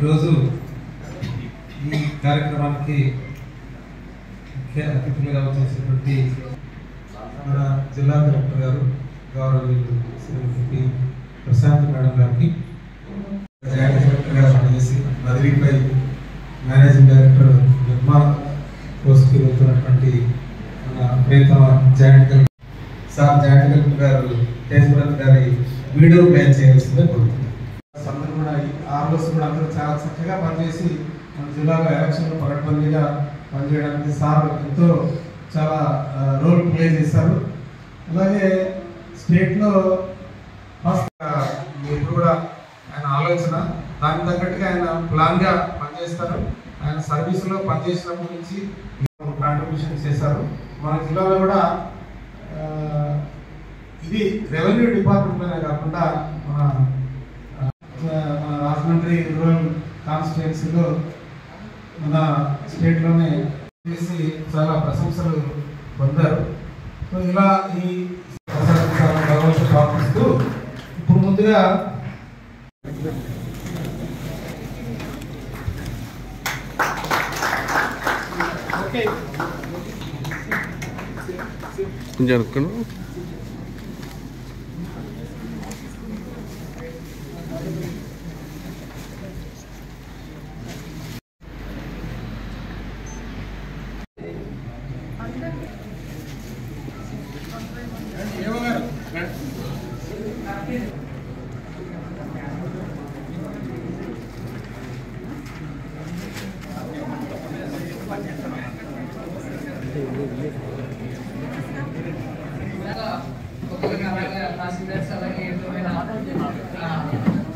ఈరోజు ఈ కార్యక్రమానికి ముఖ్య అతిథులుగా వచ్చేసినటువంటి మన జిల్లా కలెక్టర్ గారు గౌరవనీయులు శ్రీమతి ప్రశాంత్ మేడం గారికి, జాయింట్ కలెక్టర్ గారు పనిచేసి బదిలీపై మేనేజింగ్ డైరెక్టర్ నిర్మా పోస్ట్కి వెళ్తున్నటువంటి మన ప్రియతమ joint collector sir joint collector గారు తేజభరత్ గారి వీడియో ప్లే చేయాల్సిందే కోరుతున్నాను. అందరూ కూడా ఆర్ఓస్ కూడా అందరూ చాలా చక్కగా పనిచేసి మన జిల్లాలో ఎలక్షన్లో పకడ్బందీగా పనిచేయడానికి సార్ ఎంతో చాలా రోల్ ప్లే చేశారు. అలాగే స్టేట్లో మీరు కూడా ఆయన ఆలోచన దానికి తగ్గట్టుగా ఆయన ప్లాన్గా పనిచేస్తారు. ఆయన సర్వీసులో పనిచేసినప్పటి నుంచి కాంట్రిబ్యూషన్ చేశారు. మన జిల్లాలో కూడా ఇది రెవెన్యూ డిపార్ట్మెంట్లోనే కాకుండా మన రాజమండ్రి రూరల్ కాన్స్టిట్యుయెన్సీలో మన స్టేట్లోనే చేసి చాలా ప్రశంసలు పొందారు. సో ఇలా ఈ భగవంతుడు ప్రార్థిస్తూ ఇప్పుడు ముందుగా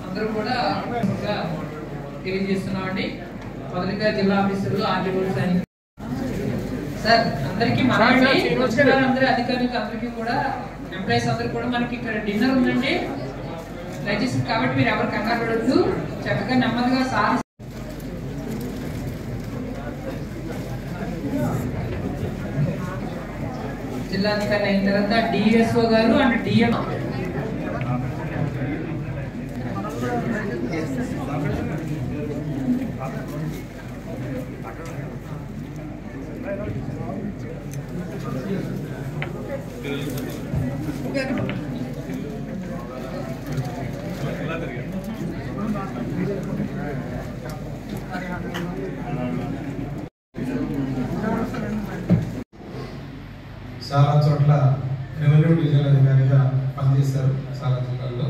అందరూ కూడా తెలియజేస్తున్నామండి. మొదటిగా జిల్లా ఆఫీసర్లు ఆర్డీఓస్ అని సార్ అందరికీ అందరి అధికారులకు అందరికీ కూడా ఎంప్లాయీస్ అందరూ కూడా మనకి ఇక్కడ డిన్నర్ ఉందండి. దయచేసి కాబట్టి మీరు ఎవరు కంగారు పడద్దు, చక్కగా నెమ్మదిగా సార్ జిల్లాధికారి అయిన తర్వాత డిఎస్ఓ గారు అండ్ డిఎం చాలా చోట్ల రెవెన్యూ డివిజనల్ అధికారిగా పనిచేశారు. చాలా జిల్లాల్లో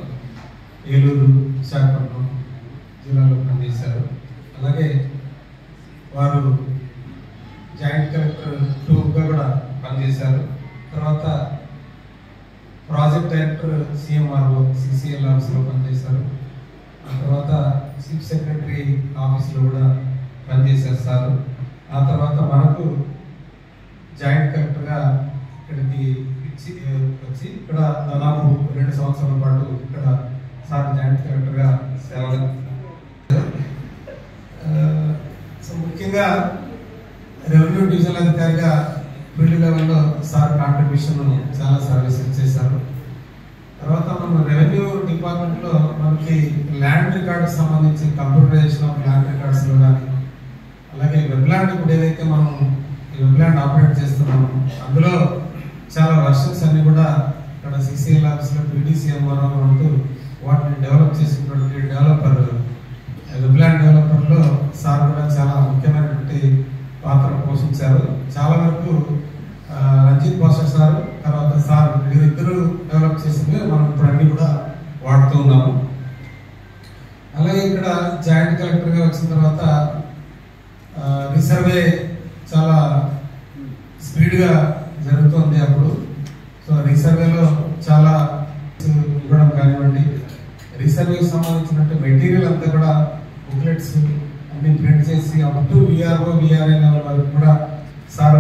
ఏలూరు, విశాఖపట్నం జిల్లాలో పనిచేశారు. అలాగే వారు జాయింట్ కలెక్టర్ 2గా కూడా పనిచేశారు. తర్వాత ప్రాజెక్ట్ డైరెక్టర్ సిఎంఆర్ఓ సిసిఎల్ ఆఫీస్లో పనిచేశారు. ఆ తర్వాత చీఫ్ సెక్రటరీ ఆఫీస్లో కూడా పనిచేశారు సార్. ఆ తర్వాత మనకు జాయింట్ కలెక్టర్గా ఇక్కడికి వచ్చి ఇక్కడ దాదాపు 2 సంవత్సరాల పాటు ఇక్కడ సార్ జాయింట్ కలెక్టర్గా సేవలు. సో ముఖ్యంగా రెవెన్యూ డివిజనల్ అధికారిగా ఫీల్డ్ లెవెల్లో సార్ కాంట్రిబ్యూషన్ చాలా సర్వీసెస్ చేశారు. తర్వాత మన రెవెన్యూ డిపార్ట్మెంట్లో మనకి ల్యాండ్ రికార్డుకి సంబంధించి కంప్యూటరైజేషన్ ఆఫ్ ల్యాండ్ రికార్డ్స్లో కానీ, అలాగే వెబ్లాండ్ ఇప్పుడు ఏదైతే మనం ఈ వెబ్లాండ్ ఆపరేట్ చేస్తున్నాము అందులో చాలా వర్షన్స్ అన్ని కూడా ఇక్కడ సిసిఎల్ ఆఫీస్లో పీడీసీఎంఆర్ఓ ఉంటూ వాటిని డెవలప్ చేసినటువంటి డెవలపర్ వెబ్లాండ్ డెవలపర్లో సార్ కూడా చాలా ముఖ్యమైనటువంటి పాత్ర పోషించారు. చాలా వరకు రంజిత్ భాషా సార్ తర్వాత సార్ వీరిద్దరూ డెవలప్ చేసింది మనం ఇప్పుడు అన్ని కూడా వాడుతూ ఉన్నాము. అలాగే ఇక్కడ జాయింట్ కలెక్టర్గా వచ్చిన తర్వాత రీసర్వే చాలా స్పీడ్గా జరుగుతుంది అప్పుడు. సో రీసర్వేలో చాలా ఇవ్వడం కానివ్వండి, రీసర్వేకి సంబంధించినట్టు మెటీరియల్ అంతా కూడా బుక్లెట్స్ అన్ని ప్రింట్ చేసి up to VRO VRA level వరకు కూడా సార్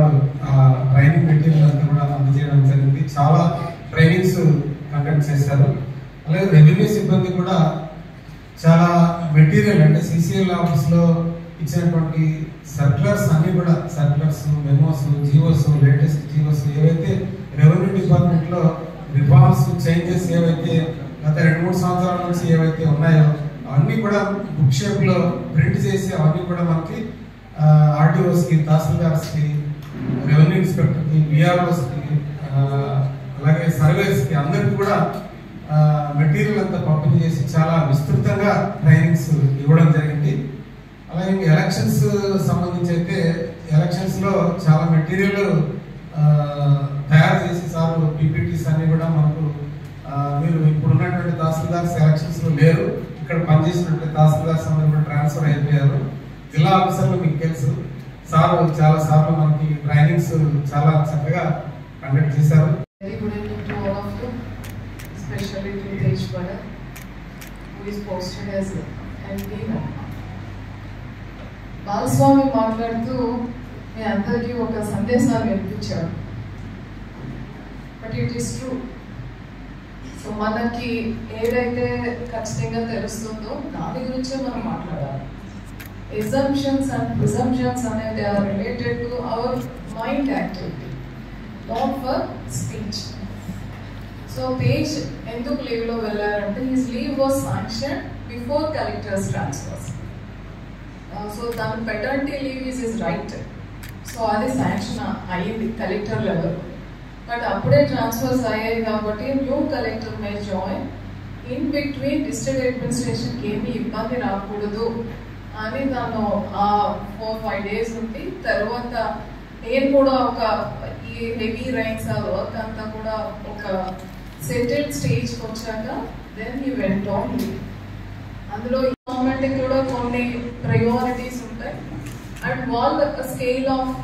ట్రైనింగ్ మెటీరియల్ అంతా కూడా అందజేయడం జరిగింది. చాలా ట్రైనింగ్స్ కండక్ట్ చేశారు. అలాగే రెవెన్యూ సిబ్బంది కూడా చాలా మెటీరియల్ అంటే సిసిఎల్ ఆఫీస్లో ఇచ్చినటువంటి సర్క్యులర్స్ అన్ని కూడా circulars, memos, GOs, latest GOs ఏవైతే రెవెన్యూ డిపార్ట్మెంట్లో రిఫార్మ్స్, చేంజెస్ ఏవైతే గత 2-3 సంవత్సరాల నుంచి ఏవైతే ఉన్నాయో అవన్నీ కూడా బుక్ షేప్లో ప్రింట్ చేసి అవన్నీ కూడా మనకి ఆర్టీఓస్కి, తహసీల్దార్స్కి, రెవెన్యూ ఇన్స్పెక్టర్కి, విఆర్ఓస్కి, అలాగే సర్వేస్కి అందరికీ కూడా మెటీరియల్ అంతా పంపిణీ చేసి చాలా విస్తృతంగా ట్రైనింగ్స్ ఇవ్వడం జరిగింది. అలాగే ఎలక్షన్స్ సంబంధించి అయితే ఎలక్షన్స్లో చాలా మెటీరియల్ తయారు చేసి సార్ పీపీటీస్ అన్ని కూడా మనకు మీరు ఇప్పుడు ఉన్నటువంటి తహసీల్దార్స్ ఎలక్షన్స్లో లేరు, ఇక్కడ పనిచేసినటువంటి తహసీల్దార్స్ అందరూ కూడా ట్రాన్స్ఫర్ అయిపోయారు. జిల్లా ఆఫీసర్లు మీకు తెలుసు, సార్ చాలా సార్లు మనకి ట్రైనింగ్స్ చాలా చక్కగా కండక్ట్ చేశారు. Very good evening to all of you, especially to Tej Bharat, who is posted as MP. Balaswamy మాట్లాడుతూ మీ అందరికీ ఒక సందేశాన్ని వినిపించాడు. But it is true. So మనకి ఏదైతే ఖచ్చితంగా తెలుస్తుందో దాని గురించే మనం మాట్లాడాలి. ఎజంప్షన్స్ అండ్ ప్రిజంప్షన్స్ అనేది are related to our mind activity, not for speech. So పేజ్ ఎందుకు లీవ్లో వెళ్ళారంటే his leave was sanction before collectors transfers. So దాని paternity leave is is right. So అది శాంక్షన్ అయ్యింది కలెక్టర్ లెవెల్. బట్ అప్పుడే transfers అయ్యాయి కాబట్టి new collector may join. In between district అడ్మినిస్ట్రేషన్కి ఏమీ ఇబ్బంది రాకూడదు అని తను 4-5 days ఉంది. తర్వాత నేను కూడా ఒక ఈ హెవీ రైన్స్ ఆ వర్క్ అంతా కూడా ఒక సెటిల్డ్ స్టేజ్కి వచ్చాక then he went on leave. అందులో గవర్నమెంట్కి కూడా కొన్ని ప్రయారిటీస్ ఉంటాయి అండ్ వాళ్ళ స్కేల్ ఆఫ్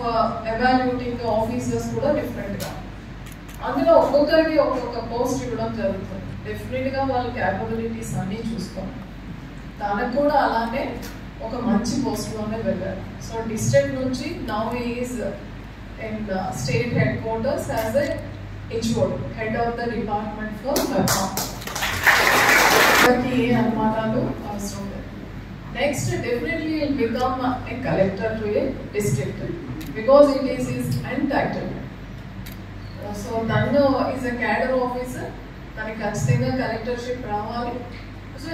ఎవాల్యుయేటింగ్ ఆఫీసర్స్ కూడా డిఫరెంట్గా. అందులో ఒక్కొక్కరికి ఒక్కొక్క పోస్ట్ ఇవ్వడం జరుగుతుంది. డెఫినెట్గా వాళ్ళ క్యాపబిలిటీస్ అన్నీ చూసుకోండి. తనకు కూడా అలానే ఒక మంచి పోస్ట్లోనే వెళ్ళారు. సో డిస్ట్రిక్ట్ నుంచి now is in state headquarters as a HOD, head of the department for welfare. ఏ అనుమానాలు అవసరం లేదు. Next definitely will become a collector to a district because it is his entitlement. So తను is a cadre officer, తనకి ఖచ్చితంగా collectorship రావాలి. So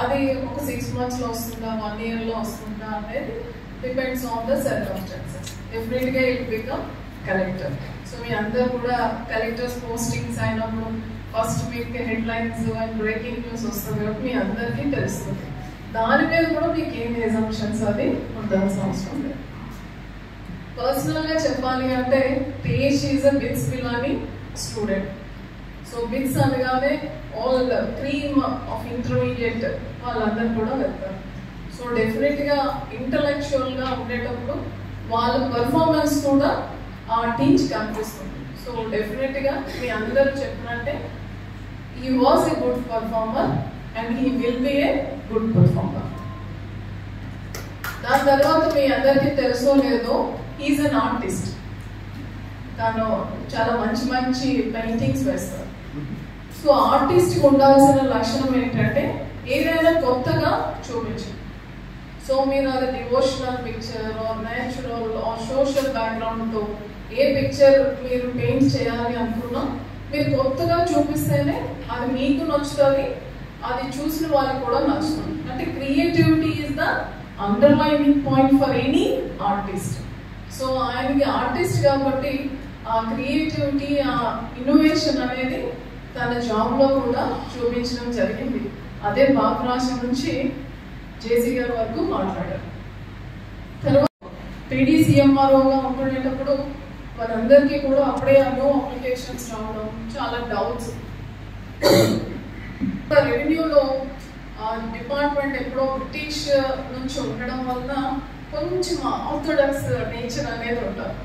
అది ఒక 6 monthsలో వస్తుందా, 1 yearలో వస్తుందా అనేది డిపెండ్స్ ఆన్ ద సర్కమ్స్టాన్సెస్. డెఫినెట్గా ఇట్ బికమ్ కలెక్టర్. సో మీ అందరూ కూడా కలెక్టర్స్ పోస్టింగ్స్ అయినప్పుడు ఫస్ట్ మీకు హెడ్లైన్స్ అండ్ బ్రేకింగ్ న్యూస్ వస్తుంది కాబట్టి మీ అందరికీ తెలుస్తుంది. దాని మీద కూడా మీకు ఏం ఎజంప్షన్స్ అది ఉండాల్సిన అవసరం లేదు. పర్సనల్గా చెప్పాలి అంటే Tej is a bits Pilani student. So bits అనగానే ఆల్ క్రీమ్ ఆఫ్ ఇంటర్మీడియట్ వాళ్ళందరూ కూడా వెళ్తారు. సో డెఫినెట్గా ఇంటలెక్చువల్గా ఉండేటప్పుడు వాళ్ళ పర్ఫార్మెన్స్ కూడా ఆ టీచ్ కనిపిస్తుంది. సో డెఫినెట్గా మీ అందరూ చెప్పినట్టే he was a good performer and he will be a good performer. దాని తర్వాత మీ అందరికీ తెలుసో లేదో ఈజ్ అన్ ఆర్టిస్ట్. తను చాలా మంచి మంచి పెయింటింగ్స్ వేస్తారు. సో ఆర్టిస్ట్కి ఉండాల్సిన లక్షణం ఏంటంటే ఏదైనా కొత్తగా చూపించు. సో మీరు అది devotional picture or natural or social బ్యాక్గ్రౌండ్తో ఏ పిక్చర్ మీరు పెయింట్ చేయాలి అనుకున్నా మీరు కొత్తగా చూపిస్తేనే అది మీకు నచ్చుతుంది, అది చూసిన వాళ్ళకి కూడా నచ్చుతుంది. అంటే creativity is the underlining point for any artist. So ఆయనకి ఆర్టిస్ట్ కాబట్టి ఆ క్రియేటివిటీ, ఆ ఇన్నోవేషన్ అనేది తన జాబ్లో కూడా చూపించడం జరిగింది. అదే బాపురాశి నుంచి జేసీ గారి వరకు మాట్లాడారు. తర్వాత PDCMROగా ఉంటునేటప్పుడు వారందరికీ కూడా అప్పుడే న్యూ అప్లికేషన్స్ రావడం, చాలా డౌట్స్. రెవెన్యూలో డిపార్ట్మెంట్ ఎప్పుడో బ్రిటిష్ నుంచి ఉండడం వలన కొంచెం ఆర్థోడాక్స్ నేచర్ అనేది ఉంటారు.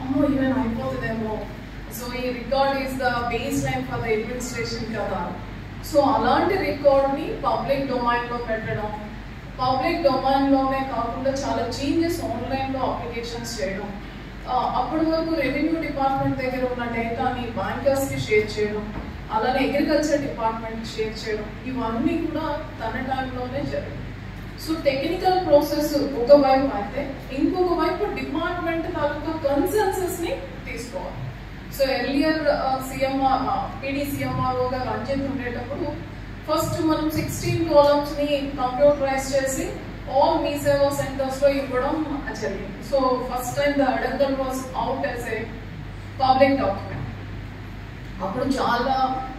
అమ్మో ఈవెన్ అయిపోతుందేమో, సో ఈ record is the base line for the administration కదా. సో అలాంటి రికార్డ్ని పబ్లిక్ డొమైన్లో పెట్టడం, పబ్లిక్ డొమైన్లోనే కాకుండా చాలా చేంజెస్ ఆన్లైన్లో అప్లికేషన్స్ చేయడం, అప్పటి వరకు రెవెన్యూ డిపార్ట్మెంట్ దగ్గర ఉన్న డేటాని బ్యాంకర్స్కి షేర్ చేయడం, అలానే అగ్రికల్చర్ డిపార్ట్మెంట్ షేర్ చేయడం, ఇవన్నీ కూడా తన టైంలోనే జరిగింది. సో టెక్నికల్ ప్రాసెస్ ఒకవైపు అయితే ఇంకొక వైపు డిపార్ట్మెంట్ తాలూకా కన్సెన్సస్ ని తీసుకోవాలి. సో ఎర్లియర్ PDCMRO రంజిత్ ఉండేటప్పుడు ఫస్ట్ మనం 16 columns ని కంప్యూటరైజ్ చేసి ఆల్ మీ సేవా సెంటర్స్ లో ఇవ్వడం జరిగింది. So first time the adangal was out as a public document. అప్పుడు చాలా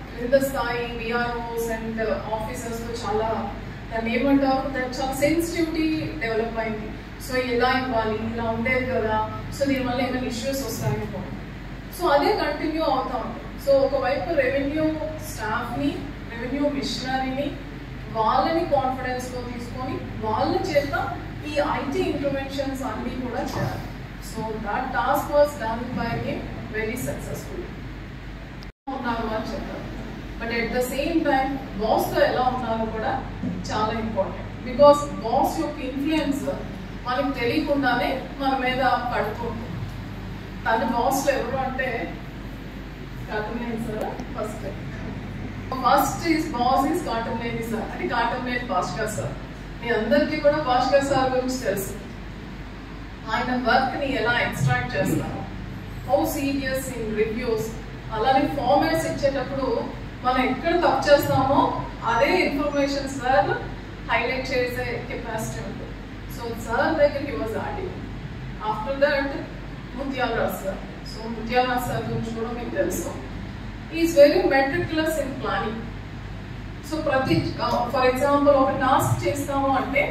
క్రింద స్థాయి విఆర్ఓస్ అండ్ ఆఫీసర్స్ లో చాలా దాన్ని ఏమంటారు, చాలా సెన్సిటివిటీ డెవలప్ అయింది. సో ఎలా ఇవ్వాలి, ఇలా ఉండేది కదా, సో దీనివల్ల ఏమైనా ఇష్యూస్ వస్తాయని. సో అదే కంటిన్యూ అవుతా ఉంటుంది. సో ఒకవైపు రెవెన్యూ స్టాఫ్ని, రెవెన్యూ మిషనరీని, వాళ్ళని కాన్ఫిడెన్స్ లో తీసుకొని వాళ్ళ చేత ఈ ఐటీ ఇంటర్వెన్షన్స్ అన్ని కూడా చేయాలి. So that task was done by him very successful ఉన్నారు అని చెప్తారు. But at the same time boss తో ఎలా ఉన్నారో కూడా చాలా ఇంపార్టెంట్. బికాస్ బాస్ యొక్క ఇన్ఫ్లుయెన్స్ మనకు తెలియకుండానే మన మీద పడుతుంది. తన బాస్ లో ఎవరు అంటే Katamaneni sir. First is boss is Katamaneni sir, అంటే కాటమనేని భాస్కర్ సార్. మీ అందరికీ కూడా భాస్కర్ సార్ గురించి తెలుసు. ఆయన వర్క్ ని ఎలా ఎక్స్ట్రాక్ట్ చేస్తారు, హౌ సీరియస్ ఇన్ రివ్యూస్, అలానే ఫార్మాట్స్ ఇచ్చేటప్పుడు మనం ఎక్కడ తప్పు చేస్తామో అదే ఇన్ఫర్మేషన్ సార్ హైలైట్ చేసే కెపాసిటీ ఉంటుంది. సో సార్ దగ్గర he was RD. After that Muthyalaraj sir. So Muthyalaraj sir గురించి కూడా మీకు తెలుసు. Is very meticulous in planning. So ప్రతి ఫర్ ఎగ్జాంపుల్ ఒక టాస్క్ చేస్తాము అంటే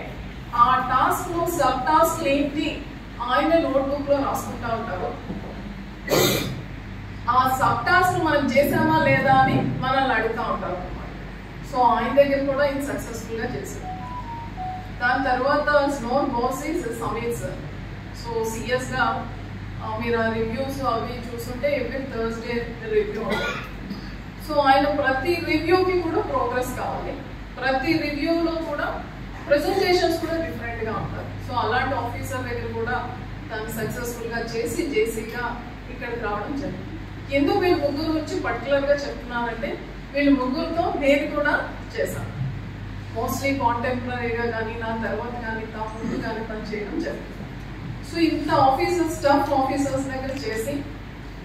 ఆ టాస్క్ లో సబ్ టాస్క్ ఏంటి ఆయన నోట్బుక్ లో రాసుకుంటా ఉంటారు. ఆ సబ్ టాస్క్ మనం చేసామా లేదా అని మనల్ని అడుగుతూ ఉంటారు అన్నమాట. సో ఆయన దగ్గర కూడా ఇది సక్సెస్ఫుల్ గా చేశారు. దాని తర్వాత snore boss is Sameer sir. So serious గా మీరు ఆ రివ్యూస్ అవి చూస్తుంటే ఎవ్రీ థర్స్డే రివ్యూ ఉంటుంది. సో ఆయన ప్రతి రివ్యూకి కూడా ప్రోగ్రెస్ కావాలి. ప్రతి రివ్యూలో కూడా ప్రెజెంటేషన్స్ కూడా డిఫరెంట్ గా ఉంటారు. సో అలాంటి ఆఫీసర్ దగ్గర కూడా దాన్ని సక్సెస్ఫుల్ గా చేసి జేసీగా ఇక్కడికి రావడం జరిగింది. ఎందుకు వీళ్ళు ముగ్గురు గురించి పర్టికులర్ గా చెప్తున్నానంటే వీళ్ళు ముగ్గురుతో నేను కూడా చేశాను. మోస్ట్లీ కాంటెంపరీగా కానీ నా తర్వాత కానీ నా ముందు కానీ పని చేయడం జరిగింది. సో ఇంత ఆఫీసర్స్ టఫ్ ఆఫీసర్స్ దగ్గర చేసి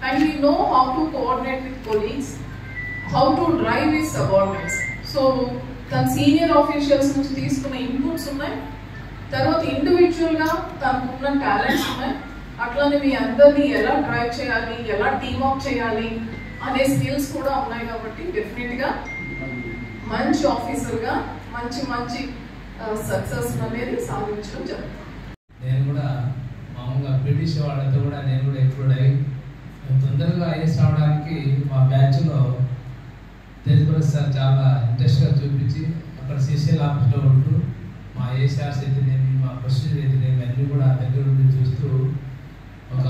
and we know how to coordinate with colleagues, how to drive with subordinates. So తన సీనియర్ ఆఫీషియల్స్ నుంచి తీసుకున్న ఇన్పుట్స్ ఉన్నాయి, తర్వాత ఇండివిజువల్ గా తనకున్న టాలెంట్స్ ఉన్నాయి, అట్లానే మీ అందరినీ ఎలా డ్రైవ్ చేయాలి, ఎలా టీమ్ అప్ చేయాలి అనే స్కిల్స్ కూడా ఉన్నాయి. కాబట్టి డెఫినెట్ గా మంచి ఆఫీసర్ గా మంచి మంచి సక్సెస్ అనేది సాధించడం జరుగుతుంది. నేను కూడా మామూలుగా బ్రిటిష్ వాళ్ళతో కూడా నేను కూడా ఎక్స్ప్లోర్ అయ్యి తొందరగా ఐఎస్ రావడానికి మా బ్యాచ్లో తేజప్రసాద్ సార్ చాలా ఇంట్రెస్ట్గా చూపించి అక్కడ సిసిఎల్ ఆఫీస్లో ఉంటూ మా ఏషార్స్ అయితేనేమి, మా ప్రొసీజర్ అయితేనేమి అన్నీ కూడా దగ్గర ఉండి చూస్తూ ఒక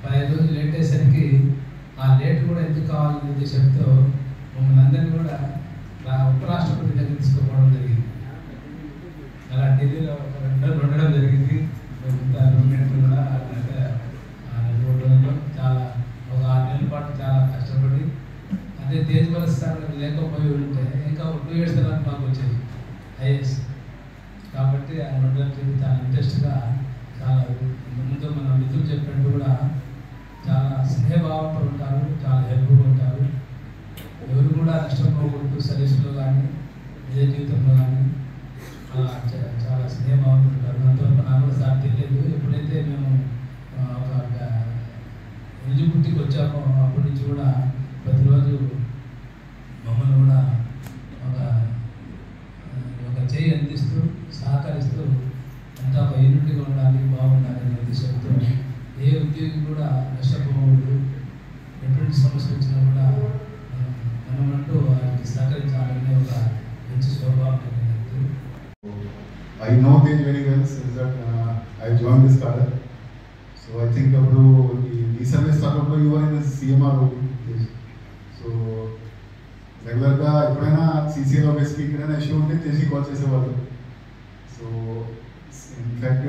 15 రోజులు లేట్ అయ్యేసరికి ఆ లేట్ కూడా ఎందుకు కావాలనే ఉద్దేశంతో మమ్మల్ని అందరినీ కూడా ఉపరాష్ట్రపతి దగ్గర తీసుకోవడం జరిగింది. అలా ఢిల్లీలో ఉండడం జరిగింది. రూమ్మేట్లు కూడా చాలా ఒక 6 నెలల పాటు చాలా కష్టపడి అదే తేజప్రసాద్ సార్ లేకపోయి ఉంటే ఇంకా 2 years తర్వాత మాకు వచ్చేది ఐఏఎస్. కాబట్టి ఆయన ఉండడం చెప్పి చాలా ఇంట్రెస్ట్గా చాలా ముందు మన మిత్రులు చెప్పినట్టు కూడా చాలా స్నేహభావంతో ఉంటారు, చాలా హెల్ప్గా ఉంటారు. ఎవరు కూడా నష్టపోకూడదు సర్వీస్లో కానీ నిజ జీవితంలో కానీ చాలా స్నేహభావంతో ఉంటారు. అంతవరకు నాకు కూడా సార్ తెలియదు. ఎప్పుడైతే మేము ఒక ఎలిజిబిలిటీకి వచ్చామో అప్పటి నుంచి కూడా ప్రతిరోజు మమ్మల్ని కూడా ఒక చేయి అందిస్తూ సహకరిస్తూ అంతా ఒక యూనిట్గా ఉండాలి, బాగుండాలి అనే ఉద్దేశంతో ఏ ఉద్యోగి కూడా నష్టపోకూడదు, ఎటువంటి సమస్య వచ్చినా కూడా మనమంటూ వారికి సహకరించాలనే ఒక మంచి స్వభావం. I know them very well since that I joined this cadre. So I think appudu ee service startup you are in the CMRO. So regular ga eppudaina CCL office ki ikkadana issue unte tesi call chesevallu. So in fact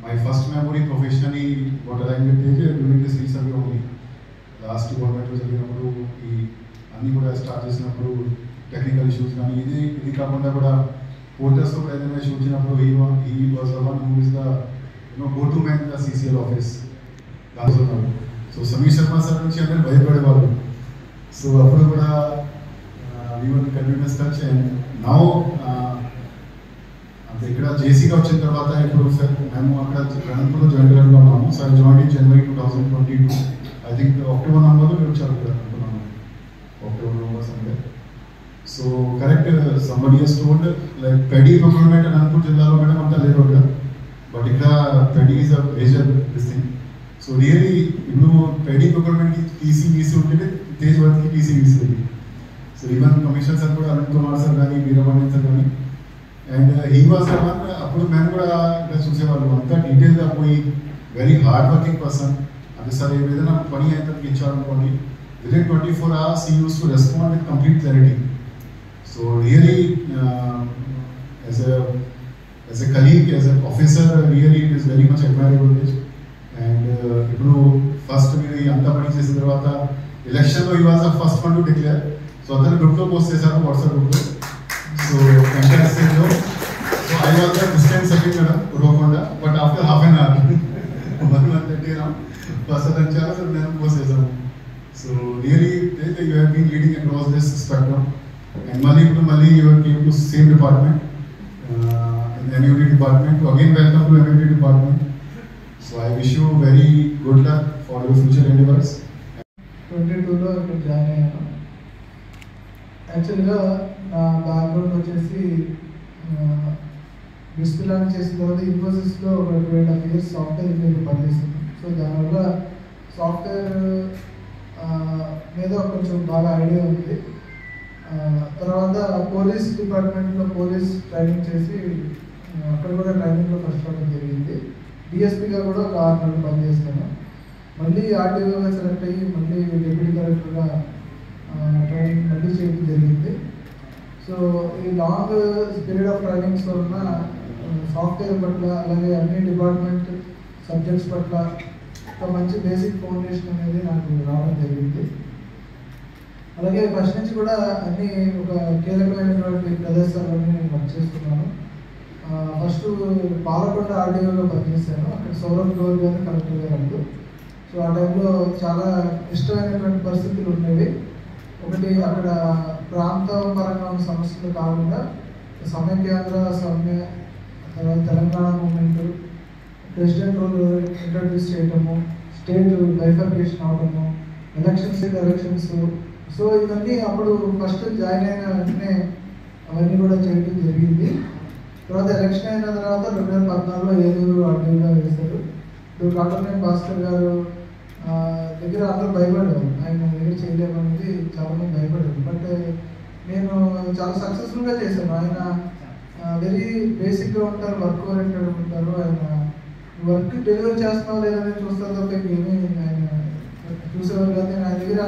my first memory professionally what I did during this survey only last government was జరిగినప్పుడు ఈ అన్నీ కూడా start చేసినప్పుడు technical issues కానీ ఇది కాకుండా కూడా పోర్టర్స్తో కూడా ఏదైనా ఇష్యూ వచ్చినప్పుడు ఈ was the one who is the go to man the CCL office కాల్చున్నారు. సో సమీర్ శర్మ సార్ నుంచి అందరూ భయపడేవాళ్ళు. సో అప్పుడు కూడా కంటిన్యూస్ టచ్ అండ్ నౌ అంటే ఇక్కడ జేసీగా వచ్చిన తర్వాత ఇప్పుడు మేము అక్కడ రణపూర్లో జాయిన్ ఉన్నాము. So I join in January 2022. I think October నవంబర్లో మీరు వచ్చారు ఇక్కడ అనుకున్నాను, October November Sunday. So correct somebody has told like paddy procurement Anantapur జిల్లాలో మేడం అంతా లేదు అక్కడ, బట్ ఇక్కడ paddy is a major this thing. So really ఇప్పుడు పెడీ ప్రొక్యూర్మెంట్కి TC ఉంటే తేజ్ వర్త్కి TC ఉంది. సో ఈవెన్ కమిషనర్ సార్ కూడా అరుణ్ కుమార్ సార్ కానీ వీరమణ్యం సార్ కానీ అండ్ హీ వాజ్ అప్పుడు మేము కూడా ఇక్కడ చూసేవాళ్ళం అంతా డీటెయిల్గా పోయి వెరీ హార్డ్ వర్కింగ్ పర్సన్. అంటే సార్ ఏదైనా పని అయితే ఇచ్చారనుకోండి within 24 hours he used to respond with complete clarity. So really as a colleague, as an officer, really it is very much admirable. And ఇప్పుడు ఫస్ట్ మీరు అంతా పని చేసిన తర్వాత ఎలక్షన్లో he was the first one to declare. So అతను గ్రూప్లో post చేశారు వాట్సాప్ గ్రూప్లో. సో ఎంటైర్ స్టేజ్లో so I was the distance second madam రోకుండా, but after half an hour 1:30 first అతను చాలా సార్ నేను పోస్ట్ చేశాను. So really you have been leading across this spectrum. And మళ్ళీ you came to same department, MUD department. So again welcome to MUD department. So I wish you very good luck for your future endeavors. 22లో ఇక్కడ join అయ్యాను. యాక్చువల్గా నా background వచ్చేసి డిస్ప్లాన్ చేసిన తర్వాత ఇన్ఫోసిస్లో ఒక 2.5 years software engineer పనిచేస్తున్నాను. సో దానివల్ల సాఫ్ట్వేర్ మీద కొంచెం బాగా ఐడియా ఉంది. తర్వాత పోలీస్ డిపార్ట్మెంట్లో పోలీస్ ట్రైనింగ్ చేసి అక్కడ కూడా ట్రైనింగ్లో ఫస్ట్ అవ్వడం జరిగింది. డిఎస్పీగా కూడా ఒక 6 నెలలు పనిచేస్తాను. మళ్ళీ ఆర్టీఓగా సెలెక్ట్ అయ్యి మళ్ళీ డిప్యూటీ కలెక్టర్గా ట్రైనింగ్ మళ్ళీ చేయడం జరిగింది. సో ఈ లాంగ్ పీరియడ్ ఆఫ్ ట్రైనింగ్స్లో ఉన్న సాఫ్ట్వేర్ పట్ల అలాగే అన్ని డిపార్ట్మెంట్ సబ్జెక్ట్స్ పట్ల ఒక మంచి బేసిక్ ఫౌండేషన్ అనేది నాకు రావడం జరిగింది. అలాగే ఫస్ట్ నుంచి కూడా అన్ని ఒక కీలకమైనటువంటి ప్రదేశాలన్నీ నేను వర్క్ చేస్తున్నాను. ఫస్ట్ పాలకొండ ఆర్డీఓగా పనిచేశాను. అక్కడ సౌరభ్ గౌర్ గారు కలెక్టర్ గారు. సో ఆ టైంలో చాలా ఇష్టమైనటువంటి పరిస్థితులు ఉండేవి. ఒకటి అక్కడ ప్రాంతం పరంగా ఉన్న సమస్యలు కాకుండా సమైక్యాంధ్ర సమ్మె, తర్వాత Telangana movement, president rule introduce చేయటము, స్టేట్ బైఫర్కేషన్ అవడము, ఎలక్షన్స్. సో ఇవన్నీ అప్పుడు ఫస్ట్ జాయిన్ అయిన వెంటనే అవన్నీ కూడా చేయడం జరిగింది. తర్వాత ఎలక్షన్ అయిన తర్వాత 2014లో ఏలూరు ఆర్డీఓగా వేశారు. ఇప్పుడు కాటమనేని భాస్కర్ గారు దగ్గర అందరూ భయపడ్డారు, ఆయన దగ్గర చేయలేమనేది చాలామంది భయపడ్డారు. బట్ నేను చాలా సక్సెస్ఫుల్గా చేశాను. ఆయన వెరీ బేసిక్గా ఉంటారు, వర్క్ ఓరియంటెడ్ ఉంటారు. ఆయన వర్క్ డెలివరీ చేస్తున్నావు లేదని చూస్తారు తప్ప ఏమీ ఆయన చూసేవారు కాదు. నేను ఆయన దగ్గర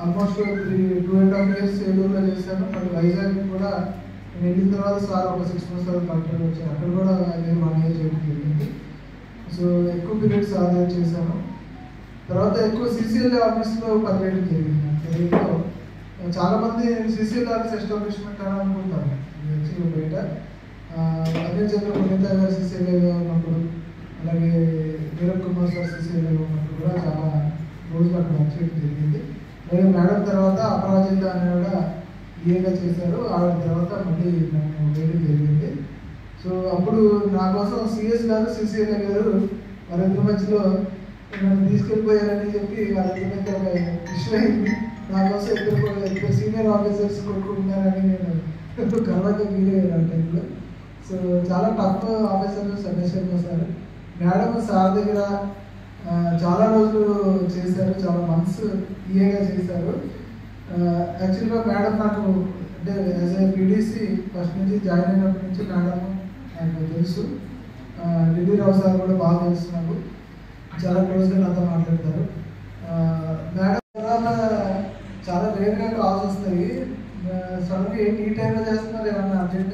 ఆల్మోస్ట్ 2.5 years ఏలూరులో చేశాను. మళ్ళీ వైజాగ్ కూడా నేను వెళ్ళిన తర్వాత సార్ ఒక 6 months తర్వాత కలెక్టర్గా వచ్చాను. అక్కడ కూడా నేను 1 year చేయడం జరిగింది. సో ఎక్కువ పీరియడ్స్ ఆదాయం చేశాను. తర్వాత ఎక్కువ CCL ఆఫీస్లో పనిచేయడం జరిగింది. తెలుగులో చాలామంది CCL ఆఫీస్ ఎస్టాబ్లిష్మెంట్ అని అనుకుంటాను. వచ్చి బయట అనిల్ చంద్ర పునీత గారు CCLగా ఉన్నప్పుడు, అలాగే నీరబ్ కుమార్ సార్ CCLగా ఉన్నప్పుడు కూడా చాలా రోజులు అక్కడ వర్క్ చేయడం జరిగింది. అలాగే మేడం తర్వాత అపరాజిత అనేవాడ ఏగా చేశారు. ఆ తర్వాత మళ్ళీ నన్ను వేయడం జరిగింది. సో అప్పుడు నా కోసం CS గారు CCL గారు వాళ్ళిద్దరి మధ్యలో నన్ను తీసుకెళ్ళిపోయారని చెప్పి వాళ్ళిద్దరి మధ్య ఒక ఇష్యూ అయింది. నా కోసం ఇద్దరు సీనియర్ ఆఫీసర్స్ కొట్టుకుంటున్నారని నేను గర్వంగా ఫీల్ అయ్యాను ఆ టైంలో. సో చాలా టఫ్ ఆఫీసర్ సన్నేశ్వర్మ సార్. మేడం సార్ దగ్గర చాలా రోజులు చేశారు, చాలా మంత్స్ ఈఏగా చేశారు. యాక్చువల్గా మేడం నాకు అంటే యాజ్ ఏ PDC ఫస్ట్ నుంచి జాయిన్ అయినప్పటి నుంచి మేడం నాకు తెలుసు. ఢిల్లీ రావు సార్ కూడా బాగా తెలుసు నాకు, చాలా క్లోజ్గా నాతో మాట్లాడతారు. మేడం తర్వాత చాలా రేర్గా కాల్స్ వస్తాయి. సడన్గా ఏంటి ఈ టైంలో చేస్తున్నారు, ఏమన్నా అర్జెంట్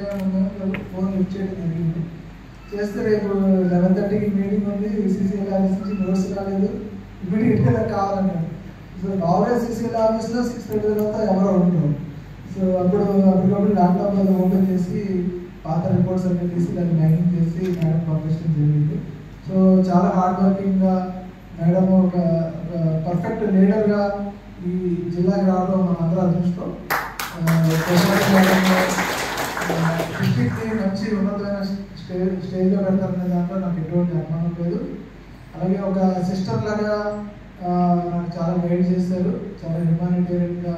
ఫోన్ లిఫ్ట్ చేయడం జరిగింది. చేస్తే రేపు 11:30కి మీటింగ్ ఉంది, CCL ఆఫీస్ నుంచి నోట్స్ రాలేదు, ఇమీడియట్గా కావాలన్నారు. సో నార్మల్ సిసిఎల్ ఆఫీస్లో 6:30 తర్వాత ఎవరో ఉంటారు. సో అప్పటికప్పుడు ల్యాప్టాప్ అది ఓపెన్ చేసి పాత రిపోర్ట్స్ అన్నీ తీసి దాన్ని మైనింగ్ చేసి మేడం పంపించడం జరిగింది. సో చాలా హార్డ్ వర్కింగ్గా మేడం ఒక పర్ఫెక్ట్ లీడర్గా ఈ జిల్లాకి రావడం మన అందరూ అదృష్టం. డిస్ట్రిక్ట్ని మంచి ఉన్నతమైన స్టేజ్లో పెడతారనే దాంట్లో నాకు ఎటువంటి అనుమానం లేదు. అలాగే ఒక సిస్టర్ లాగా నాకు చాలా గైడ్ చేశారు, చాలా హ్యూమానిటేరియన్గా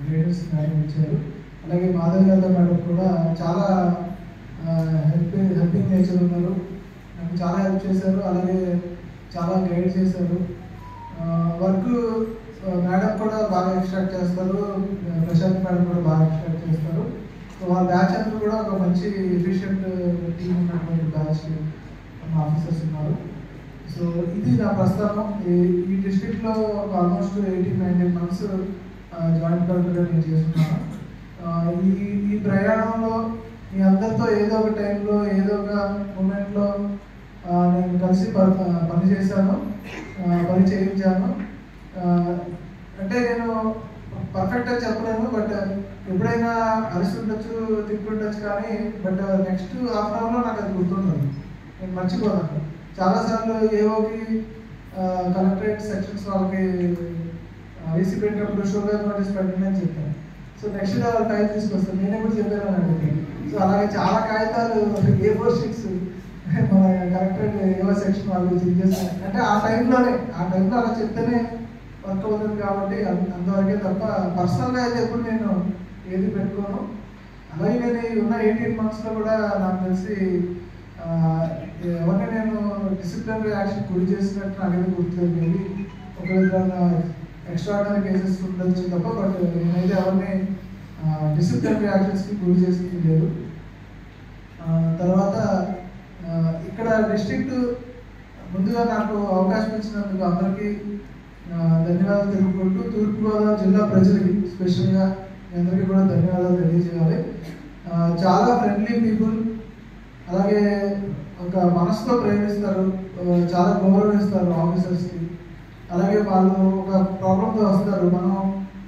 గైడెన్స్ మేడం ఇచ్చారు. అలాగే మాధవ్ యాదవ్ మేడం కూడా చాలా హెల్పింగ్ నేచర్ ఉన్నారు, నాకు చాలా హెల్ప్ చేశారు, అలాగే చాలా గైడ్ చేశారు. వర్క్ మేడం కూడా బాగా ఎక్స్ట్రాక్ట్ చేస్తారు, ప్రశాంత్ మేడం కూడా బాగా ఎక్స్ట్రాక్ట్ చేస్తారు. సో వాళ్ళ బ్యాచ్ అంతా కూడా ఒక మంచి ఎఫిషియెంట్ టీమ్ ఉన్నటువంటి బ్యాచ్ ఆఫీసర్స్ ఉన్నారు. సో ఇది నా ప్రస్థానం. ఈ డిస్ట్రిక్ట్లో ఆల్మోస్ట్ 18-19 months జాయింట్ కలెక్టర్గా నేను చేస్తున్నాను. ఈ ప్రయాణంలో మీ అందరితో ఏదో ఒక టైంలో ఏదో ఒక మూమెంట్లో నేను కలిసి పని చేశాను, పని చేయించాను. అంటే నేను పర్ఫెక్ట్గా చెప్పలేను, బట్ ఎప్పుడైనా అలసి ఉండొచ్చు, తిప్పుండొచ్చు, కానీ బట్ నెక్స్ట్ హాఫ్ అన్ అవర్లో నాకు అది గుర్తుండదు, నేను మర్చిపోతాను. చాలాసార్లు ఏఓకి కలెక్టరేట్ సెక్షన్స్ వాళ్ళకి వీసీ పెట్టినప్పుడు షోగా నోటీస్ పెట్టండి అని చెప్పాను. సో నెక్స్ట్ డే వాళ్ళు ఫైల్ తీసుకొస్తాను, నేను ఎప్పుడు చెప్పాను అని అడిగితే. సో అలాగే చాలా కాగితాలు A4 sheets మన కలెక్టరేట్ ఏవో సెక్షన్ వాళ్ళు చెక్ చేస్తారు. అంటే ఆ టైంలో అలా చెప్తేనే వర్క్ అవుతుంది కాబట్టి అంతవరకే తప్ప పర్సనల్గా అయితే ఎప్పుడు నేను ఏది పెట్టుకోను. అలాగే నేను ఉన్న 18 monthsలో కూడా నాకు తెలిసి ఎవరిని నేను డిసిప్లినరీ యాక్షన్ గురి చేసినట్టు నాకైతే గుర్తులేదు. మేబీ ఒకవేళ ఎక్స్ట్రాడినరీ కేసెస్ ఉండొచ్చు తప్ప, బట్ నేనైతే ఎవరిని డిసిప్లినరీ యాక్షన్స్కి గురి చేసింది లేదు. తర్వాత ఇక్కడ డిస్ట్రిక్ట్ ముందుగా నాకు అవకాశం ఇచ్చినందుకు అందరికీ ధన్యవాదాలు తెలుపుకుంటూ, తూర్పుగోదావరి జిల్లా ప్రజలకి స్పెషల్గా మీ అందరికీ కూడా ధన్యవాదాలు తెలియజేయాలి. చాలా ఫ్రెండ్లీ పీపుల్, అలాగే ఒక మనసుతో ప్రేమిస్తారు, చాలా గౌరవిస్తారు ఆఫీసర్స్కి. అలాగే వాళ్ళు ఒక ప్రాబ్లంతో వస్తారు, మనం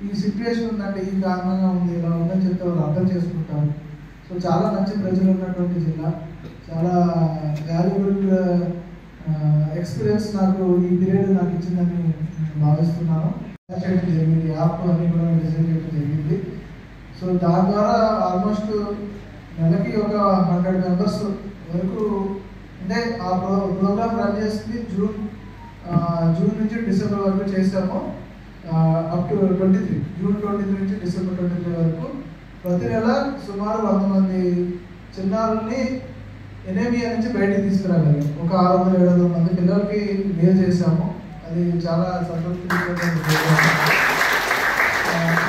ఈ సిచ్యువేషన్ ఉందంటే ఈ కారణంగా ఉంది, ఇలా ఉందని చెప్తే వాళ్ళు అర్థం చేసుకుంటారు. సో చాలా మంచి ప్రజలు ఉన్నటువంటి జిల్లా, చాలా వాల్యుబుల్ ఎక్స్పీరియన్స్ నాకు ఈ పీరియడ్ నాకు ఇచ్చిందని భావిస్తున్నాను. చేయడం జరిగింది, యాప్ అన్ని కూడా డిజైన్ చేయడం జరిగింది. సో దాని ద్వారా ఆల్మోస్ట్ నెలకి ఒక 100 members వరకు, అంటే ఆ ప్రోగ్రామ్ రన్ చేసింది జూన్ నుంచి డిసెంబర్ వరకు చేసాము, అప్ టు 23 జూన్ 23 నుంచి డిసెంబర్ 23 వరకు. ప్రతి నెల సుమారు 100 మంది చిన్నారుల్ని ఎనేమియా నుంచి బయటికి తీసుకురాగలిగాం. ఒక 600-700 మంది పిల్లలకి మేలు చేశాము. అది చాలా సంతృప్తికరమైన.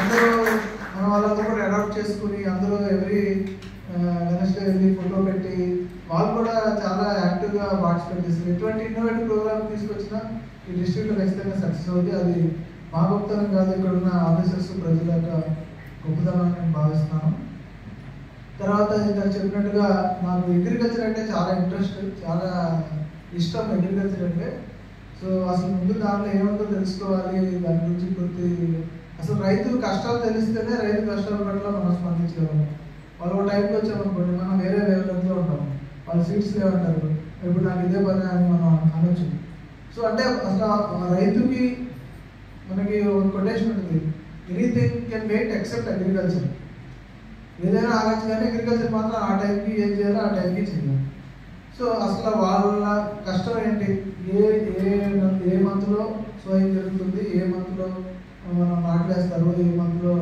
అందరూ మన వాళ్ళంతా కూడా అడాప్ట్ చేసుకుని అందరూ ఎవ్రీ వెనస్డే వెళ్ళి ఫోటో పెట్టి వాళ్ళు కూడా చాలా యాక్టివ్గా పార్టిసిపేట్ చేస్తారు. ఎటువంటి ఇన్నోవేటివ్ ప్రోగ్రామ్ తీసుకొచ్చినా ఈ డిస్ట్రిక్ట్లో ఖచ్చితంగా సక్సెస్ అవుతుంది. అది మా గొప్పతనం కాదు, ఇక్కడ ఉన్న ఆఫీసర్స్ ప్రజల యొక్క గొప్పతనం నేను భావిస్తున్నాను. తర్వాత ఇంత చెప్పినట్టుగా నాకు అగ్రికల్చర్ అంటే చాలా ఇంట్రెస్ట్, చాలా ఇష్టం అగ్రికల్చర్ అంటే. సో అసలు ముందు దాంట్లో ఏముందో తెలుసుకోవాలి, దాని గురించి పూర్తి అసలు రైతు కష్టాలు తెలిస్తేనే రైతు కష్టాల పట్ల మనం స్పందించగలం. వాళ్ళు ఒక టైంకి వచ్చామనుకోండి, మనం వేరే వేవ్లెంగ్త్లో ఉంటాం, వాళ్ళు సీట్స్ లేవంటారు, ఇప్పుడు నాకు ఇదే పని అని మనం అనొచ్చు. సో అంటే అసలు రైతుకి మనకి ఒక కొటేషన్ ఉంటుంది, anything can wait except agriculture. ఏదైనా ఆగచ్చు కానీ అగ్రికల్చర్ మాత్రం ఆ టైంకి ఏం చేయాలో ఆ టైంకి చేయాలి. సో అసలు వాళ్ళ కష్టం ఏంటి, ఏ మంత్లో సోయింగ్ జరుగుతుంది, ఏ మంత్లో మనం నాట్లేస్తారు, ఏ మంత్లో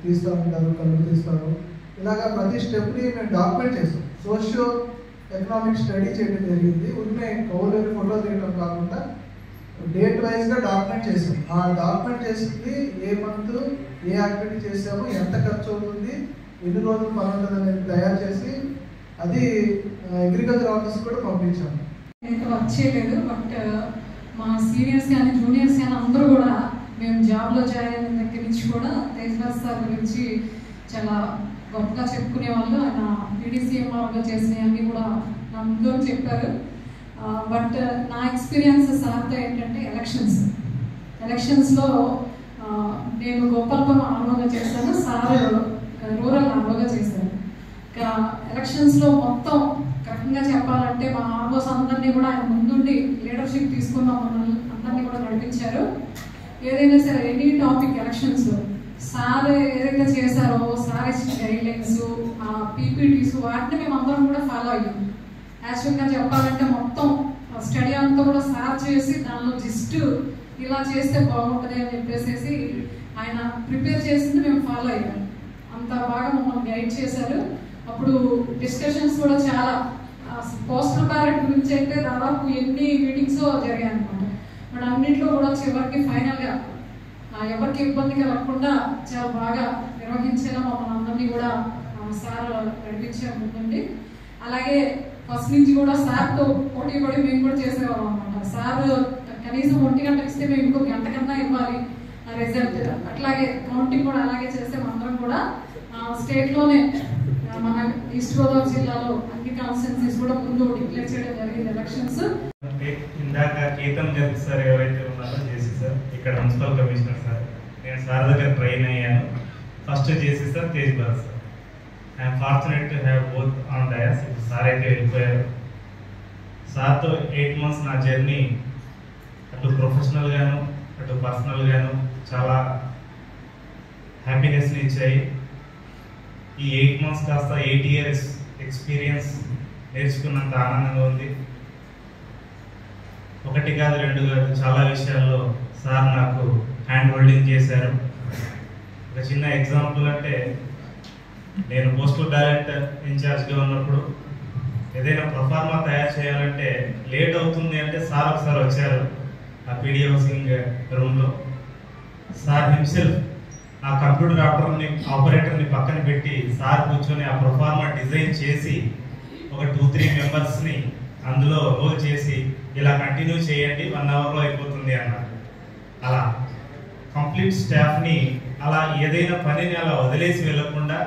తీస్తూ ఉంటారు, కలుపు తీస్తారు, ఇలాగా ప్రతి స్టెప్ని మేము డాక్యుమెంట్ చేస్తాం. సోషియో ఎకనామిక్ స్టడీ చేయడం జరిగింది. ఉన్నే కౌలర్ ఫోటో తీయడం కాకుండా డేట్ వైజ్గా డాక్యుమెంట్ చేసాం. ఆ డాక్యుమెంట్ చేసింది ఏ మంత్ ఏ యాక్టివిటీ చేసామో, ఎంత ఖర్చు అవుతుంది, ఎన్ని రోజులు పని ఉంటుంది అనేది తయారు చేసి అది అగ్రికల్చర్ ఆఫీస్ కూడా పంపించాము. అయితే వర్క్ చేయలేదు, బట్ మా సీనియర్స్ కానీ జూనియర్స్ కానీ అందరూ కూడా మేము జాబ్లో జాయిన్ అయిన దగ్గర నుంచి కూడా తేజరాజ్ సార్ గురించి చాలా గొప్పగా చెప్పుకునే వాళ్ళు. ఆయన ఈడీసీఎంఆర్గా చేసినవన్నీ కూడా అందరూ చెప్పారు. బట్ నా ఎక్స్పీరియన్స్ సార్తో ఏంటంటే ఎలక్షన్స్లో నేను గోపాలపురం ఆర్మోగా చేశాను, సార్ రూరల్ ఆర్మోగా చేశాను. ఎలక్షన్స్లో మొత్తం రకంగా చెప్పాలంటే మా ఆర్మోస్ అందరినీ కూడా ఆయన ముందుండి లీడర్షిప్ తీసుకున్న మమ్మల్ని అందరినీ కూడా నడిపించారు. ఏదైనా సరే ఎనీ టాపిక్ ఎలక్షన్స్లో సార్ ఏదైతే చేశారో, సార్ ఇచ్చిన గైడ్లైన్స్, పీపీటీస్ వాటిని మేము అందరం కూడా ఫాలో అయ్యాము. యాక్చువల్గా చెప్పాలంటే మొత్తం స్టడీ అంతా కూడా సార్ చేసి దానిలో జస్ట్ ఇలా చేస్తే బాగుంటుంది అని చెప్పేసి ఆయన ప్రిపేర్ చేసింది మేము ఫాలో అయ్యాము. అంత బాగా మమ్మల్ని గైడ్ చేశారు. అప్పుడు డిస్కషన్స్ కూడా చాలా పోస్టల్ బ్యాలెట్ గురించి అయితే దాదాపు ఎన్ని మీటింగ్స్ జరిగాయి అనమాట. బట్ అన్నింటిలో కూడా చివరికి ఫైనల్గా ఎవరికి ఇబ్బంది కలగకుండా చాలా బాగా నిర్వహించేలా మమ్మల్ని అందరినీ కూడా సార్ నడిపించే ముందుండి, అలాగే ఫస్ట్ నుంచి కూడా సార్తో పోటీ పడి మేము కూడా చేసేవాళ్ళం అనమాట. సార్ కనీసం 1 గంట ఇస్తే మేము ఇంకో గంట కన్నా ఇవ్వాలి రిజల్ట్. అట్లాగే కౌంటింగ్ కూడా అలాగే చేస్తే అందరం కూడా స్టేట్లోనే మన ఈస్ట్ గోదావరి జిల్లాలో అన్ని కాన్స్టిట్యున్సీస్ కూడా ముందు డిక్లేర్ చేయడం జరిగింది ఎలక్షన్స్. ఇందాక గీతం జగత్ సార్ ఎవరైతే ఉన్నారో జేసీ సార్, ఇక్కడ మున్సిపల్ కమిషనర్ సార్, నేను సార్ దగ్గర ట్రైన్ అయ్యాను. First JC sir, Tej Bharat sir. I'm fortunate to have both on dais. ఇప్పుడు సార్ అయితే వెళ్ళిపోయారు. సార్తో 8 months నా జర్నీ అటు ప్రొఫెషనల్ గాను అటు పర్సనల్ గాను చాలా హ్యాపీనెస్ని ఇచ్చాయి. ఈ 8 months కాస్త 8 years ఎక్స్పీరియన్స్ నేర్చుకున్నంత ఆనందంగా ఉంది. 1 కాదు 2 కాదు చాలా విషయాల్లో సార్ నాకు హ్యాండ్ హోల్డింగ్ చేశారు. ఒక చిన్న ఎగ్జాంపుల్ అంటే, నేను పోస్టల్ బ్యాలెట్ ఇన్ఛార్జ్గా ఉన్నప్పుడు ఏదైనా ప్రొఫార్మా తయారు చేయాలంటే లేట్ అవుతుంది అంటే సార్ ఒకసారి వచ్చారు ఆ పీడిఓ సింగ్ రూమ్లో. సార్ హిమ్సెల్ఫ్ ఆ కంప్యూటర్ ఆపరేటర్ని పక్కన పెట్టి సార్ కూర్చొని ఆ ప్రొఫార్మా డిజైన్ చేసి ఒక 2-3 మెంబర్స్ని అందులో రోల్ చేసి ఇలా కంటిన్యూ చేయండి 1 hourలో అయిపోతుంది అన్నారు. అలా కంప్లీట్ స్టాఫ్ని అలా ఏదైనా పనిని అలా వదిలేసి వెళ్ళకుండా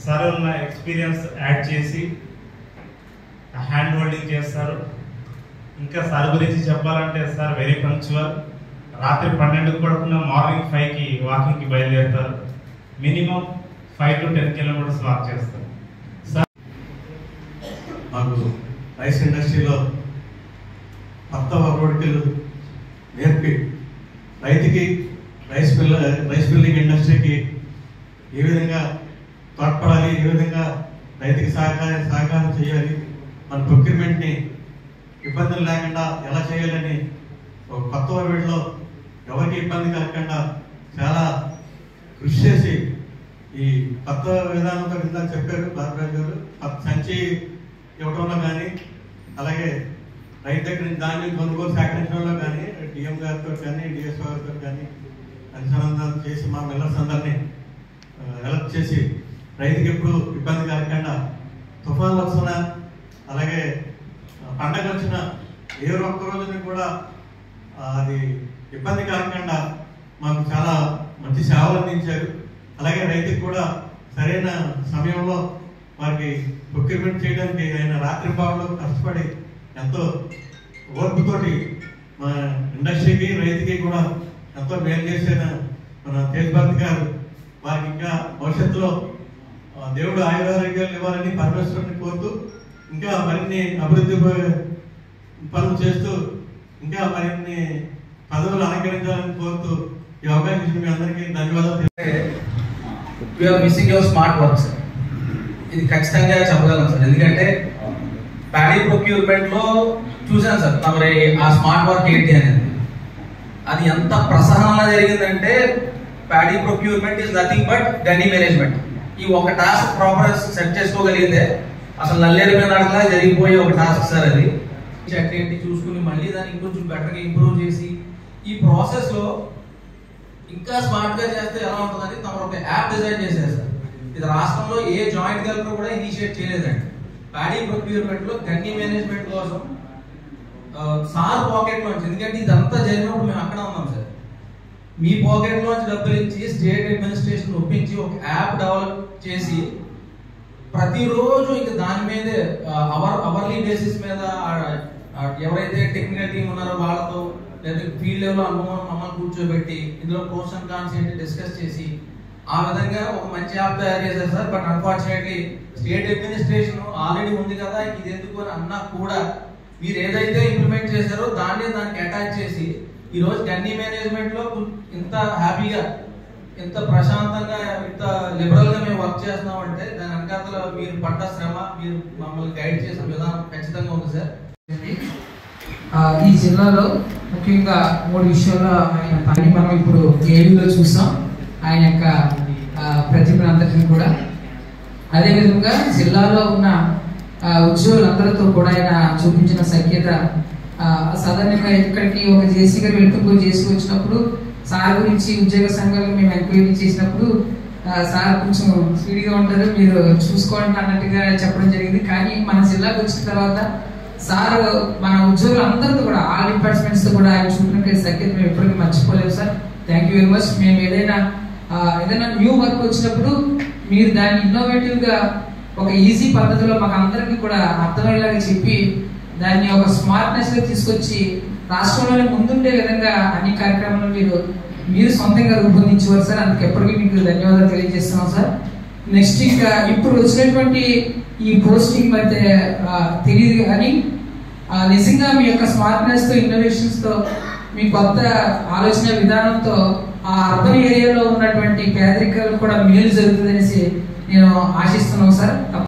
సార్ ఉన్న ఎక్స్పీరియన్స్ యాడ్ చేసి హ్యాండ్ హోల్డింగ్ చేస్తారు. ఇంకా సార్ గురించి చెప్పాలంటే సార్ వెరీ పంక్చువల్. రాత్రి 12కి పడుకున్న మార్నింగ్ 5కి వాకింగ్కి బయలుదేరుతారు. మినిమం 5 to 10 kilometers వాక్ చేస్తారు. సార్ మాకు రైస్ ఇండస్ట్రీలో కొత్త ఒరవడికలు నేర్పి రైతుకి రైస్ మిల్లింగ్ ఇండస్ట్రీకి ఏ విధంగా తోడ్పడాలి, ఏ విధంగా రైతుకి సహకారం చేయాలి, మన ప్రొక్యూర్మెంట్ని ఇబ్బందులు లేకుండా ఎలా చేయాలని ఒక కొత్త ఒరవడిలో ఎవరికి ఇబ్బంది కలగకుండా చాలా కృషి చేసి ఈ కొత్త విధానంతో ఇందాక చెప్పారు బాలరాజు గారు, సంచి ఇవ్వడంలో కానీ అలాగే రైతు దగ్గర నుంచి ధాన్యం కొనుగోలు సేకరించడంలో కానీ డిఎం గారితో కానీ డిఎస్ఓ గారితో కానీ అనుసంధానం చేసి మా మిల్లర్స్ అందరినీ హెల్ప్ చేసి రైతుకి ఎప్పుడు ఇబ్బంది కలగకుండా, తుఫాన్లు వచ్చినా అలాగే పండగ వచ్చిన ఏ ఒక్క రోజున కూడా అది ఇబ్బంది కలగకుండా మాకు చాలా మంచి సేవలు అందించారు. అలాగే రైతుకి కూడా సరైన సమయంలో వారికి ప్రొక్యూర్మెంట్ చేయడానికి ఆయన రాత్రి పావులో కష్టపడి ఎంతో ఓర్పుతోటి మా ఇండస్ట్రీకి రైతుకి కూడా ఎంతో మేలు చేసిన మన తేజ్ భారత్ గారు, వారికి ఇంకా భవిష్యత్తులో దేవుడు ఆయురారోగ్యాలు ఇవ్వాలని పరమేశ్వరుని కోరుతూ ఇంకా మరిన్ని అభివృద్ధి పనులు చేస్తూ ఇంకా మరిన్ని పదవులు అలంకరించాలని కోరుతూ ఈ అవకాశం ఇచ్చిన మీ అందరికీ ధన్యవాదాలు. We are missing your smart works. ఇది ఖచ్చితంగా చెప్పగలం సార్. ఎందుకంటే ప్యాడీ ప్రొక్యూర్మెంట్లో చూసాను సార్ మరి ఆ స్మార్ట్ వర్క్ ఏంటి అనేది. అది ఎంత ప్రసహనంగా జరిగిందంటే paddy procurement is nothing but gunny management. ఈ ఒక టాస్క్ ప్రాపర్ సెట్ చేసుకోగలిగితే అసలు నల్లేరు మీద అడగలా జరిగిపోయే ఒక టాస్క్ సార్ అది. యాక్టివిటీ చూసుకుని మళ్ళీ దాన్ని ఇంకొంచెం బెటర్గా ఇంప్రూవ్ చేసి ఈ ప్రాసెస్లో ఇంకా స్మార్ట్గా చేస్తే ఎలా ఉంటుందని తమ ఒక యాప్ డిజైన్ చేశారు సార్. ఇది రాష్ట్రంలో ఏ జాయింట్ కలెక్టర్ కూడా ఇనిషియేట్ చేయలేదండి. ప్యాడీ ప్రొక్యూర్మెంట్లో గన్నీ మేనేజ్మెంట్ కోసం సార్ పాకెట్ లోంచి, ఎందుకంటే ఇదంతా జరిగినప్పుడు మేము అక్కడ ఉన్నాం సార్, మీ పాకెట్ లోంచి డబ్బులు ఇచ్చి స్టేట్ అడ్మినిస్ట్రేషన్ ఒప్పించి ఒక యాప్ డెవలప్ చేసి ప్రతిరోజు ఇంకా దాని మీదే అవర్లీ బేసిస్ మీద ఎవరైతే టెక్నికల్ టీం ఉన్నారో వాళ్ళతో లేదా ఫీల్డ్ లెవెల్ అనుభవం మమ్మల్ని కూర్చోబెట్టి ఇందులో ప్రోస్ అండ్ కాన్స్ ఏంటి డిస్కస్ చేసి ఆ విధంగా ఒక మంచి యాప్ తయారు చేశారు sir. But unfortunately state administration already ఉంది కదా ఇది ఎందుకు అని అన్నా కూడా మీరు ఏదైతే ఇంప్లిమెంట్ చేశారో దానికి అటాచ్ చేసి ఈ రోజు గన్నీ మేనేజ్మెంట్ లో ఇంత హ్యాపీగా ఇంత ప్రశాంతంగా ఇంత లిబరల్ గా మేము వర్క్ చేస్తున్నాం అంటే దాని వెనకాల మీరు పడ్డ శ్రమ మీరు మమ్మల్ని గైడ్ చేసిన విధానం ఖచ్చితంగా ఉంది సార్. ఈ జిల్లాలో ముఖ్యంగా 3 విషయాల్లో ఆయన పని మనం ఇప్పుడు ఏలూరులో చూసాం. ఆయన యొక్క ప్రతిభనంతటిని కూడా అదేవిధంగా జిల్లాలో ఉన్న ఉద్యోగులందరితో కూడా ఆయన చూపించిన సఖ్యత సాధారణంగా ఇక్కడికి ఒక జేసీ గారు వెళ్తూ జేసీ వచ్చినప్పుడు సార్ గురించి ఉద్యోగ సంఘాలకు మేము ఎంక్వైరీ చేసినప్పుడు సార్ కొంచెం స్పీడ్గా ఉంటారు మీరు చూసుకోండి అన్నట్టుగా చెప్పడం జరిగింది. కానీ మన జిల్లాకు వచ్చిన తర్వాత సార్ మన ఉద్యోగులందరితో కూడా ఆల్ డిపార్ట్మెంట్స్ తో కూడా ఆయన చూపినట్టు సఖ్యత మేము ఎప్పటికీ మర్చిపోలేము sir. Thank you very much. మేము ఏదైనా న్యూ వర్క్ వచ్చినప్పుడు మీరు దాన్ని ఇన్నోవేటివ్ గా ఒక ఈజీ పద్ధతిలో మాకు అందరికీ కూడా అర్థమయ్యేలాగా చెప్పి దాన్ని ఒక స్మార్ట్నెస్ గా తీసుకొచ్చి రాష్ట్రంలోనే ముందుండే విధంగా అన్ని కార్యక్రమాలు మీరు సొంతంగా రూపొందించేవారు సార్. అందుకు ఎప్పటికీ మీకు ధన్యవాదాలు తెలియజేస్తున్నాం సార్. నెక్స్ట్ ఇంకా ఇప్పుడు వచ్చినటువంటి ఈ పోస్టింగ్ అయితే తెలియదు కానీ నిజంగా మీ యొక్క స్మార్ట్నెస్ తో ఇన్నోవేషన్స్ తో మీ కొత్త ఆలోచన విధానంతో ఆ అర్బన్ ఏరియాలో ఉన్నటువంటి పేదరికాలు కూడా మేలు జరుగుతుందనేసి నేను ఆశిస్తున్నాను సార్.